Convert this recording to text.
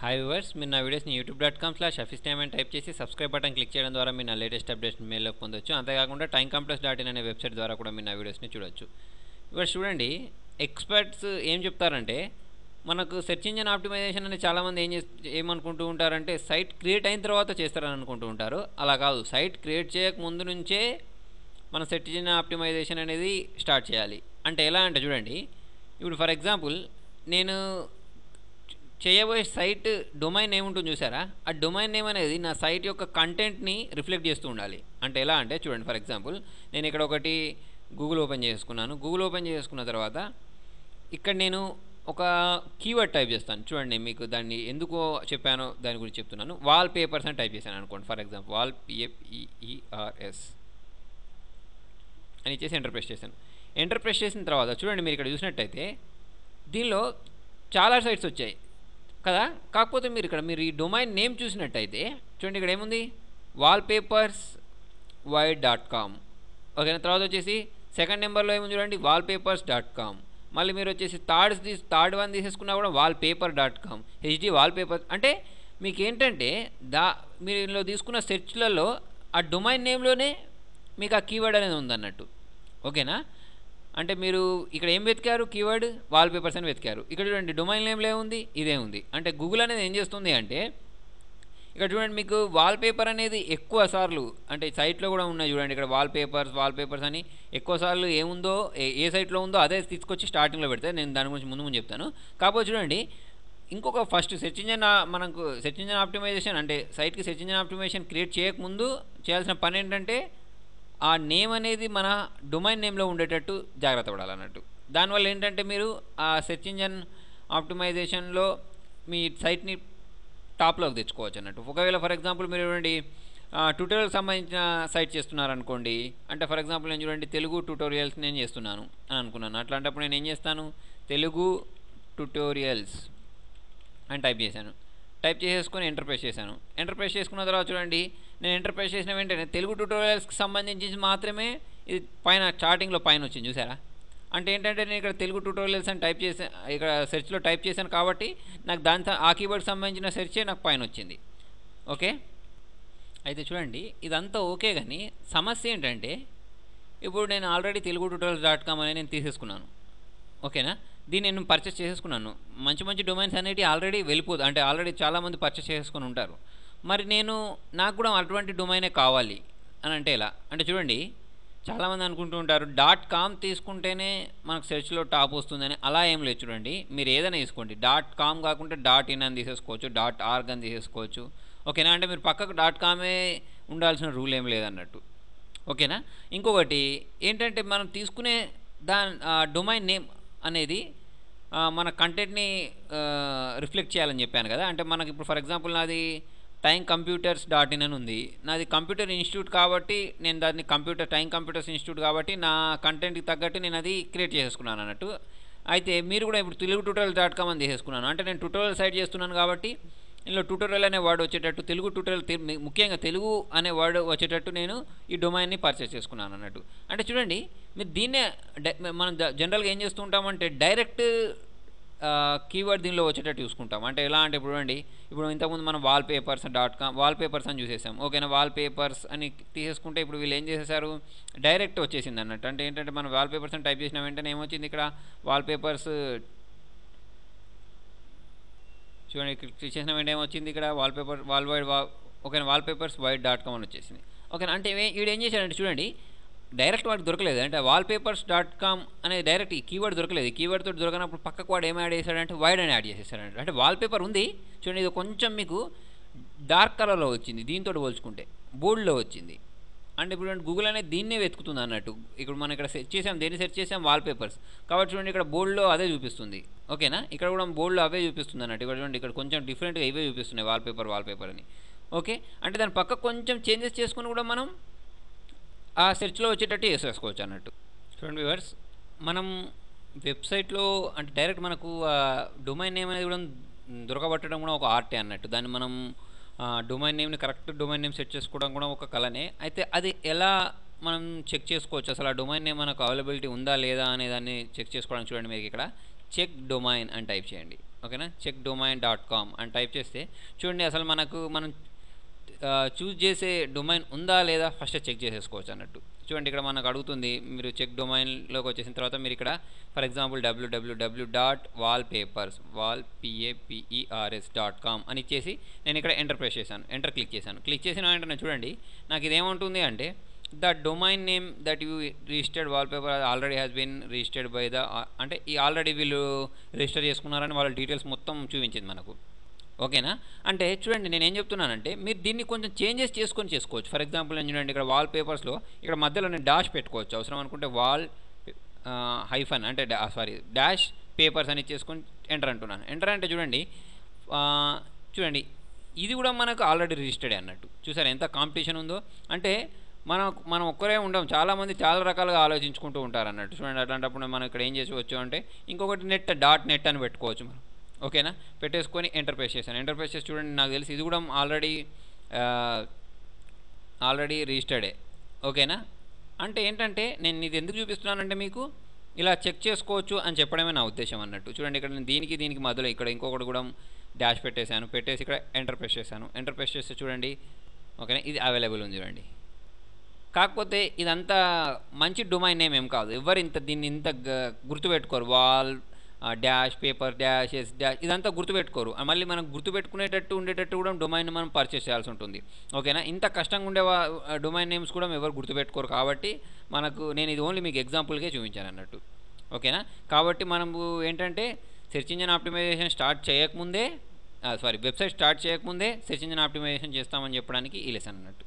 Hi viewers, మీరు నా వీడియోస్ని youtube.com/officetime అని టైప్ చేసి సబ్స్క్రైబ్ బటన్ క్లిక్ చేయడం ద్వారా మీరు నా లేటెస్ట్ అప్డేట్స్ మెయిల్లో పొందొచ్చు. అంతేకాకుండా timecompass.in అనే వెబ్సైట్ ద్వారా కూడా మీరు నా వీడియోస్ని చూడొచ్చు. వ్యూవర్స్ చూడండి, ఎక్స్పర్ట్స్ ఏం చెప్తారంటే మనకు సెర్చ్ ఇంజిన్ ఆప్టిమైజేషన్ అని చాలామంది ఏమనుకుంటూ ఉంటారంటే సైట్ క్రియేట్ అయిన తర్వాత చేస్తారని అనుకుంటూ ఉంటారు. అలా కాదు, సైట్ క్రియేట్ చేయక ముందు నుంచే మన సెర్చ్ ఇంజిన్ ఆప్టిమైజేషన్ అనేది స్టార్ట్ చేయాలి. అంటే ఎలా అంటే చూడండి, ఇప్పుడు ఫర్ ఎగ్జాంపుల్ నేను చేయబోయే సైట్ డొమైన్ నేమ్ ఉంటుంది చూసారా, ఆ డొమైన్ నేమ్ అనేది నా సైట్ యొక్క కంటెంట్ని రిఫ్లెక్ట్ చేస్తూ ఉండాలి. అంటే ఎలా అంటే చూడండి, ఫర్ ఎగ్జాంపుల్ నేను ఇక్కడ ఒకటి గూగుల్ ఓపెన్ చేసుకున్నాను. గూగుల్ ఓపెన్ చేసుకున్న తర్వాత ఇక్కడ నేను ఒక కీవర్డ్ టైప్ చేస్తాను. చూడండి, మీకు దాన్ని ఎందుకు చెప్పానో దాని గురించి చెప్తున్నాను. వాల్ పేపర్స్ అని టైప్ చేశాను అనుకోండి. ఫర్ ఎగ్జాంపుల్ వాల్ PAPERS అని ఇచ్చేసి ఎంటర్ ప్రెస్ చేశాను. ఎంటర్ ప్రెస్ చేసిన తర్వాత చూడండి, మీరు ఇక్కడ చూసినట్టయితే దీనిలో చాలా సైట్స్ వచ్చాయి కదా. కాకపోతే మీరు ఈ డొమైన్ నేమ్ చూసినట్టయితే చూడండి, ఇక్కడ ఏముంది, wallpapers.com. ఓకేనా. తర్వాత వచ్చేసి సెకండ్ నెంబర్లో ఏముంది చూడండి, wallpapers.com. మళ్ళీ మీరు వచ్చేసి థర్డ్ వన్ తీసేసుకున్నా కూడా wallpaper.com, HD వాల్పేపర్. అంటే మీకు ఏంటంటే మీరు ఇందులో తీసుకున్న సెర్చ్లలో ఆ డొమైన్ నేమ్లోనే మీకు ఆ కీవర్డ్ అనేది ఉందన్నట్టు. ఓకేనా. అంటే మీరు ఇక్కడ ఏం వెతికారు, కీవర్డ్ వాల్పేపర్స్ అని వెతికారు. ఇక్కడ చూడండి డొమైన్ నేమ్లో ఏముంది, ఇదే ఉంది. అంటే గూగుల్ అనేది ఏం చేస్తుంది అంటే ఇక్కడ చూడండి, మీకు వాల్పేపర్ అనేది ఎక్కువ సార్లు అంటే సైట్లో కూడా ఉన్నాయి చూడండి, ఇక్కడ వాల్పేపర్స్ అని ఎక్కువ సార్లు ఏముందో ఏ సైట్లో ఉందో అదే తీసుకొచ్చి స్టార్టింగ్లో పెడితే నేను దాని గురించి ముందు చెప్తాను. కాకపోతే చూడండి, ఇంకొక ఫస్ట్ సెర్చ్ ఇంజిన్ మనకు సెర్చ్ ఇంజిన్ ఆప్టిమైజేషన్ అంటే సైట్కి సెర్చ్ ఇంజిన్ ఆప్టిమైజేషన్ క్రియేట్ చేయకముందు చేయాల్సిన పని ఏంటంటే ఆ నేమ్ అనేది మన డొమైన్ నేమ్లో ఉండేటట్టు జాగ్రత్త పడాలన్నట్టు. దానివల్ల ఏంటంటే మీరు ఆ సెర్చ్ ఇంజిన్ ఆప్టిమైజేషన్లో మీ సైట్ని టాప్లోకి తెచ్చుకోవచ్చు అన్నట్టు. ఒకవేళ ఫర్ ఎగ్జాంపుల్ మీరు చూడండి ట్యూటోరియల్కి సంబంధించిన సైట్ చేస్తున్నారనుకోండి. అంటే ఫర్ ఎగ్జాంపుల్ నేను చూడండి తెలుగు ట్యూటోరియల్స్ నేను చేస్తున్నాను అని అనుకున్నాను. అట్లాంటప్పుడు నేను ఏం చేస్తాను, తెలుగు ట్యూటోరియల్స్ అని టైప్ చేశాను. టైప్ చేసేసుకొని ఎంటర్ ప్రెస్ చేశాను. ఎంటర్ ప్రెస్ చేసుకున్న తర్వాత చూడండి, నేను ఎంటర్ ప్రెస్ చేసిన వెంటనే తెలుగు ట్యూటోరియల్స్కి సంబంధించి మాత్రమే ఇది పైన స్టార్టింగ్లో పైన వచ్చింది చూసారా. అంటే ఏంటంటే నేను ఇక్కడ తెలుగు ట్యూటోరియల్స్ అని టైప్ చేశాను, ఇక్కడ సెర్చ్లో టైప్ చేశాను కాబట్టి నాకు ఆ కీవర్డ్కి సంబంధించిన సెర్చే నాకు పైన వచ్చింది. ఓకే. అయితే చూడండి, ఇదంతా ఓకే, కానీ సమస్య ఏంటంటే ఇప్పుడు నేను ఆల్రెడీ తెలుగు ట్యూటోరియల్స్.com అనేది నేను తీసేసుకున్నాను. ఓకేనా. దీన్ని నేను పర్చేస్ చేసేసుకున్నాను. మంచి డొమైన్స్ అనేవి ఆల్రెడీ వెళ్ళిపోదు, అంటే ఆల్రెడీ చాలామంది పర్చేస్ చేసుకొని ఉంటారు. మరి నాకు కూడా అటువంటి డొమైనే కావాలి అని అంటే ఎలా అంటే చూడండి, చాలామంది అనుకుంటూ ఉంటారు .com తీసుకుంటేనే మనకు సెర్చ్లో టాప్ వస్తుందని. అలా ఏం లేదు. చూడండి, మీరు ఏదైనా తీసుకోండి, .com కాకుండా .in అని తీసేసుకోవచ్చు, .org అని తీసేసుకోవచ్చు. ఓకేనా. అంటే మీరు పక్కకు .comఏ ఉండాల్సిన రూల్ ఏం లేదన్నట్టు. ఓకేనా. ఇంకొకటి ఏంటంటే మనం తీసుకునే డొమైన్ నేమ్ అనేది మన కంటెంట్ని రిఫ్లెక్ట్ చేయాలని చెప్పాను కదా. అంటే మనకి ఇప్పుడు ఫర్ ఎగ్జాంపుల్ నాది timecomputers.in అని ఉంది. నాది కంప్యూటర్ ఇన్స్టిట్యూట్ కాబట్టి నేను దాన్ని టైమ్ కంప్యూటర్స్ ఇన్స్టిట్యూట్ కాబట్టి నా కంటెంట్కి తగ్గట్టు నేను అది క్రియేట్ చేసుకున్నాను అన్నట్టు. అయితే మీరు కూడా ఇప్పుడు తెలుగు ట్యూటోరియల్.com అని చేసేసుకున్నాను. అంటే నేను ట్యూటోరియల్ సైట్ చేస్తున్నాను కాబట్టి ఇందులో ట్యూటోరియల్ అనే వర్డ్ వచ్చేటట్టు, తెలుగు ట్యూటోరియల్ ముఖ్యంగా తెలుగు అనే వర్డ్ వచ్చేటట్టు నేను ఈ డొమైన్ని పర్చేస్ చేసుకున్నాను అన్నట్టు. అంటే చూడండి, మీరు దీన్నే మనం జనరల్గా ఏం చేస్తూ ఉంటామంటే డైరెక్ట్ కీవర్డ్ దీనిలో వచ్చేటట్టు చూసుకుంటాం. అంటే ఎలా అంటే ఇప్పుడు చూడండి, ఇప్పుడు ఇంతకుముందు మనం వాల్పేపర్స్ అని చూసేసాం. ఓకేనా. వాల్పేపర్స్ అని తీసేసుకుంటే ఇప్పుడు వీళ్ళు ఏం చేసేసారు, డైరెక్ట్ వచ్చేసింది అన్నట్టు. అంటే ఏంటంటే మనం వాల్పేపర్స్ అని టైప్ చేసిన వెంటనే ఏమొచ్చింది, ఇక్కడ వాల్పేపర్స్ చూడండి, క్లిక్ చేసిన వెంటనే ఏమొచ్చింది, ఇక్కడ ఓకేనా wallpapers.com అని వచ్చేసింది. ఓకేనా. అంటే వీడు ఏం చేశాడంటే చూడండి, డైరెక్ట్ వాడికి దొరకలేదు. అంటే wallpapers.com అనేది డైరెక్ట్ ఈ కీవర్డ్ దొరకలేదు. ఈ కీవర్డ్ తోటి దొరకనప్పుడు పక్కకు వాడు ఏం యాడ్ చేశాడంటే వైడ్ అని యాడ్ చేసేసాడంటే. అంటే వాల్పేపర్ ఉంది చూడండి, ఇది కొంచెం మీకు డార్క్ కలర్లో వచ్చింది, దీంతో పోల్చుకుంటే బోల్డ్లో వచ్చింది. అంటే ఇప్పుడు గూగుల్ అనేది దీన్నే వెతుకుతుంది అన్నట్టు. ఇప్పుడు మనం ఇక్కడ సెర్చ్ చేసాం, దేన్ని సెర్చ్ చేసాం, వాల్పేపర్స్ కాబట్టి చూడండి ఇక్కడ బోల్డ్లో అదే చూపిస్తుంది. ఓకేనా. ఇక్కడ కూడా బోల్డ్లో అవే చూపిస్తుంది అన్నట్టు. ఇక్కడ చూడండి, ఇక్కడ కొంచెం డిఫరెంట్గా ఇవే చూపిస్తున్నాయి, వాల్పేపర్ అని. ఓకే. అంటే దాని పక్క కొంచెం చేంజెస్ చేసుకుని కూడా మనం ఆ సెర్చ్లో వచ్చేటట్టు వేసేసుకోవచ్చు అన్నట్టు. చూడండి వ్యూవర్స్, మనం వెబ్సైట్లో అంటే డైరెక్ట్ మనకు డొమైన్ నేమ్ అనేది కూడా దొరకబట్టడం కూడా ఒక ఆర్టే అన్నట్టు. దాన్ని మనం డొమైన్ నేమ్ని కరెక్ట్ డొమైన్ నేమ్ సెట్ చేసుకోవడం కూడా ఒక కళనే. అయితే అది ఎలా మనం చెక్ చేసుకోవచ్చు, అసలు ఆ డొమైన్ నేమ్ మనకు అవైలబిలిటీ ఉందా లేదా అనే దాన్ని చెక్ చేసుకోవడానికి చూడండి, మీకు ఇక్కడ చెక్ డొమైన్ అని టైప్ చేయండి. ఓకేనా, checkdomain.com అని టైప్ చేస్తే చూడండి అసలు మనం చూస్ చేసే డొమైన్ ఉందా లేదా ఫస్ట్ చెక్ చేసేసుకోవచ్చు అన్నట్టు. చూడండి ఇక్కడ మనకు అడుగుతుంది, మీరు చెక్ డొమైన్లోకి వచ్చేసిన తర్వాత మీరు ఇక్కడ ఫర్ ఎగ్జాంపుల్ www.walpapers.com అని ఇచ్చేసి నేను ఇక్కడ ఎంటర్ ప్రెస్ చేశాను, ఎంటర్ క్లిక్ చేశాను. క్లిక్ చేసిన వెంటనే చూడండి నాకు ఇదేమంటుంది అంటే the domain name that you registered wallpaper already has been registered by the, అంటే ఈ ఆల్రెడీ వీళ్ళు రిజిస్టర్ చేసుకున్నారని వాళ్ళ డీటెయిల్స్ మొత్తం చూపించింది మనకు. ఓకేనా, అంటే చూడండి నేను ఏం చెప్తున్నానంటే మీరు దీన్ని కొంచెం చేంజెస్ చేసుకోవచ్చు. ఫర్ ఎగ్జాంపుల్ నేను చూడండి ఇక్కడ వాల్ పేపర్స్లో ఇక్కడ మధ్యలో నేను డాష్ పెట్టుకోవచ్చు, అవసరం అనుకుంటే వాల్ హైఫన్ అంటే డాష్ పేపర్స్ అని చేసుకొని ఎంటర్ అంటున్నాను. ఎంటర్ అంటే చూడండి చూడండి ఇది కూడా మనకు ఆల్రెడీ రిజిస్టర్డ్ అన్నట్టు. చూసారు ఎంత కాంపిటీషన్ ఉందో. అంటే మనం ఒక్కరే ఉండం, చాలామంది చాలా రకాలుగా ఆలోచించుకుంటూ ఉంటారు అన్నట్టు. చూడండి అట్లాంటప్పుడు మనం ఇక్కడ ఏం చేసుకోవచ్చు అంటే ఇంకొకటి .net అని పెట్టుకోవచ్చు మనం. ఓకేనా, పెట్టేసుకొని ఎంటర్ ప్రెస్ చేశాను. ఎంటర్ ప్రెస్ చేసి చూడండి నాకు తెలిసి ఇది కూడా ఆల్రెడీ రిజిస్టర్డే. ఓకేనా, అంటే ఏంటంటే నేను ఇది ఎందుకు చూపిస్తున్నానంటే మీకు ఇలా చెక్ చేసుకోవచ్చు అని చెప్పడమే నా ఉద్దేశం అన్నట్టు. చూడండి ఇక్కడ నేను దీనికి మధ్యలో ఇక్కడ ఇంకొకటి కూడా డాష్ పెట్టేశాను, పెట్టేసి ఇక్కడ ఎంటర్ ప్రెస్ చేశాను. ఎంటర్ ప్రెస్ చేస్తే చూడండి ఓకేనా ఇది అవైలబుల్ ఉంది చూడండి. కాకపోతే ఇదంతా మంచి డొమైన్ నేమ్ ఏం కాదు, ఎవరు దీన్ని ఇంత గుర్తుపెట్టుకోరు. Wall dash paper dash S dash ఇదంతా గుర్తుపెట్టుకోరు. మళ్ళీ మనం గుర్తుపెట్టుకునేటట్టు ఉండేటట్టు కూడా డొమైన్ మనం పర్చేస్ చేయాల్సి ఉంటుంది. ఓకేనా, ఇంత కష్టంగా ఉండే డొమైన్ నేమ్స్ కూడా ఎవరు గుర్తుపెట్టుకోరు. కాబట్టి నేను ఇది ఓన్లీ మీకు ఎగ్జాంపుల్కే చూపించాను అన్నట్టు. ఓకేనా, కాబట్టి మనము ఏంటంటే search engine optimisation website start చేయకముందే సెర్చ్ ఇంజిన్ ఆప్టిమైజేషన్ చేస్తామని చెప్పడానికి ఈ లెసన్ అన్నట్టు.